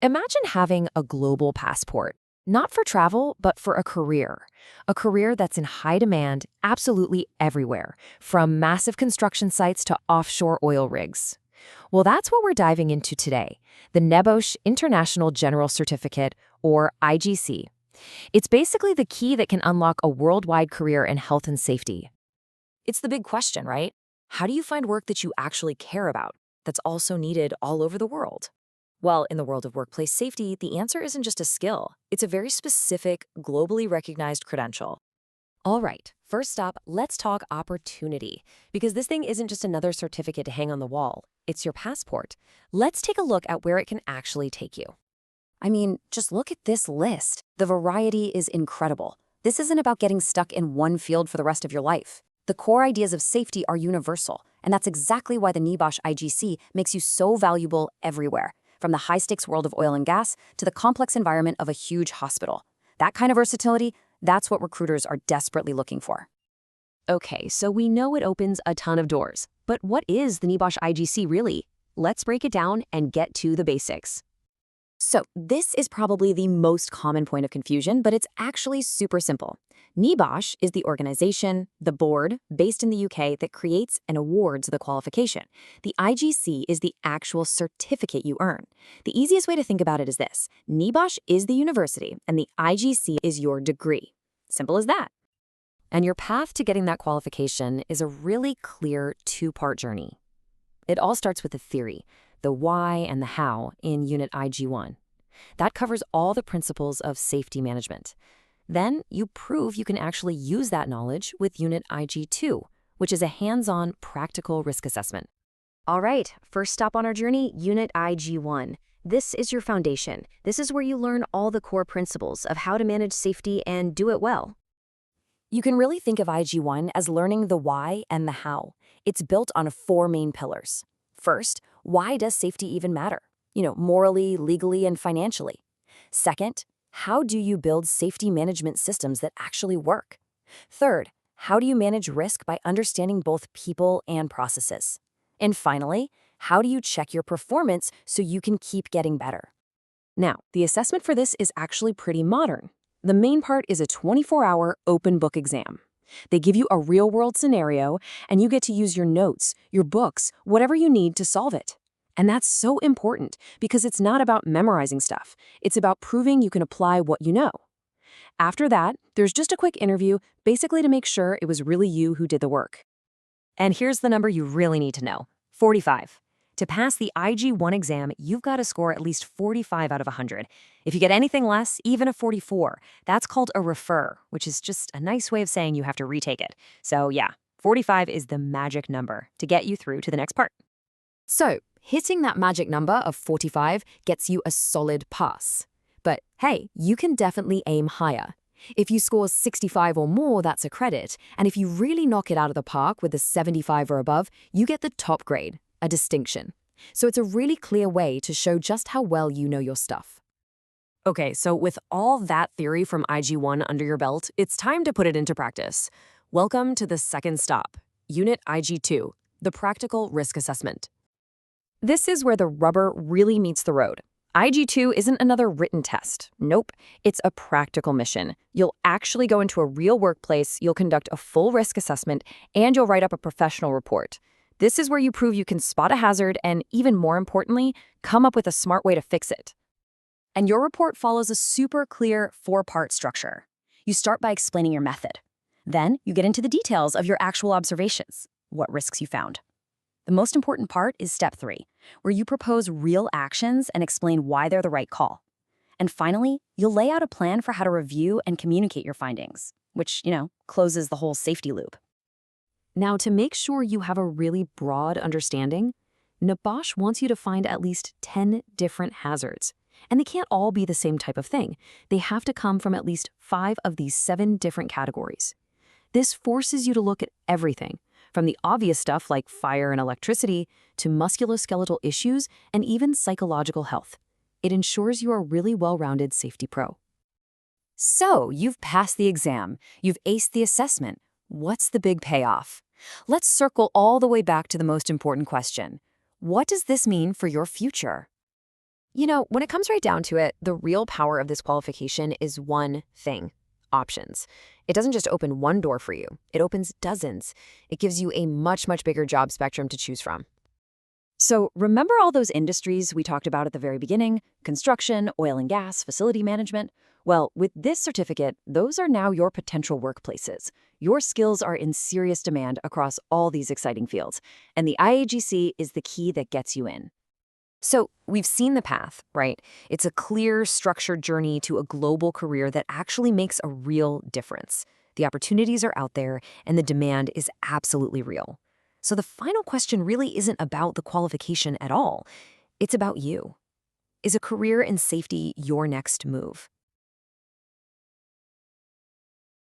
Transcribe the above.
Imagine having a global passport, not for travel, but for a career that's in high demand absolutely everywhere, from massive construction sites to offshore oil rigs. Well, that's what we're diving into today, the NEBOSH International General Certificate, or IGC. It's basically the key that can unlock a worldwide career in health and safety. It's the big question, right? How do you find work that you actually care about, that's also needed all over the world? Well, in the world of workplace safety, the answer isn't just a skill. It's a very specific, globally recognized credential. All right, first up, let's talk opportunity, because this thing isn't just another certificate to hang on the wall. It's your passport. Let's take a look at where it can actually take you. I mean, just look at this list. The variety is incredible. This isn't about getting stuck in one field for the rest of your life. The core ideas of safety are universal, and that's exactly why the NEBOSH IGC makes you so valuable everywhere, from the high-stakes world of oil and gas to the complex environment of a huge hospital. That kind of versatility, that's what recruiters are desperately looking for. Okay, so we know it opens a ton of doors, but what is the NEBOSH IGC really? Let's break it down and get to the basics. So this is probably the most common point of confusion, but it's actually super simple. NEBOSH is the organization, the board, based in the UK that creates and awards the qualification. The IGC is the actual certificate you earn. The easiest way to think about it is this. NEBOSH is the university, and the IGC is your degree. Simple as that. And your path to getting that qualification is a really clear two-part journey. It all starts with the theory, the why and the how in Unit IG1. That covers all the principles of safety management. Then you prove you can actually use that knowledge with Unit IG2, which is a hands-on practical risk assessment. All right, first stop on our journey, Unit IG1. This is your foundation. This is where you learn all the core principles of how to manage safety and do it well. You can really think of IG1 as learning the why and the how. It's built on 4 main pillars. First, why does safety even matter? Morally, legally, and financially. Second, how do you build safety management systems that actually work? Third, how do you manage risk by understanding both people and processes? And finally, how do you check your performance so you can keep getting better? Now, the assessment for this is actually pretty modern. The main part is a 24-hour open book exam. They give you a real-world scenario, and you get to use your notes, your books, whatever you need to solve it. And that's so important because it's not about memorizing stuff. It's about proving you can apply what you know. After that, there's just a quick interview, basically to make sure it was really you who did the work. And here's the number you really need to know, 45. To pass the IG1 exam, you've got to score at least 45 out of 100. If you get anything less, even a 44, that's called a refer, which is just a nice way of saying you have to retake it. So yeah, 45 is the magic number to get you through to the next part. So, hitting that magic number of 45 gets you a solid pass. But hey, you can definitely aim higher. If you score 65 or more, that's a credit. And if you really knock it out of the park with a 75 or above, you get the top grade, a distinction. So it's a really clear way to show just how well you know your stuff. Okay, so with all that theory from IG1 under your belt, it's time to put it into practice. Welcome to the second stop, Unit IG2, the practical risk assessment. This is where the rubber really meets the road. IG2 isn't another written test. Nope, it's a practical mission. You'll actually go into a real workplace, you'll conduct a full risk assessment, and you'll write up a professional report. This is where you prove you can spot a hazard and, even more importantly, come up with a smart way to fix it. And your report follows a super clear 4-part structure. You start by explaining your method. Then you get into the details of your actual observations, what risks you found. The most important part is step 3, where you propose real actions and explain why they're the right call. And finally, you'll lay out a plan for how to review and communicate your findings, which, closes the whole safety loop. Now, to make sure you have a really broad understanding, NEBOSH wants you to find at least 10 different hazards. And they can't all be the same type of thing. They have to come from at least 5 of these 7 different categories. This forces you to look at everything, from the obvious stuff like fire and electricity to musculoskeletal issues and even psychological health. It ensures you are a really well-rounded safety pro. So, you've passed the exam, you've aced the assessment. What's the big payoff? Let's circle all the way back to the most important question. What does this mean for your future? When it comes right down to it, the real power of this qualification is one thing: options. It doesn't just open one door for you, it opens dozens. It gives you a much, much bigger job spectrum to choose from. So, remember all those industries we talked about at the very beginning? Construction, oil and gas, facility management? Well, with this certificate, those are now your potential workplaces. Your skills are in serious demand across all these exciting fields, and the IAGC is the key that gets you in. So we've seen the path, right? It's a clear, structured journey to a global career that actually makes a real difference. The opportunities are out there, and the demand is absolutely real. So the final question really isn't about the qualification at all. It's about you. Is a career in safety your next move?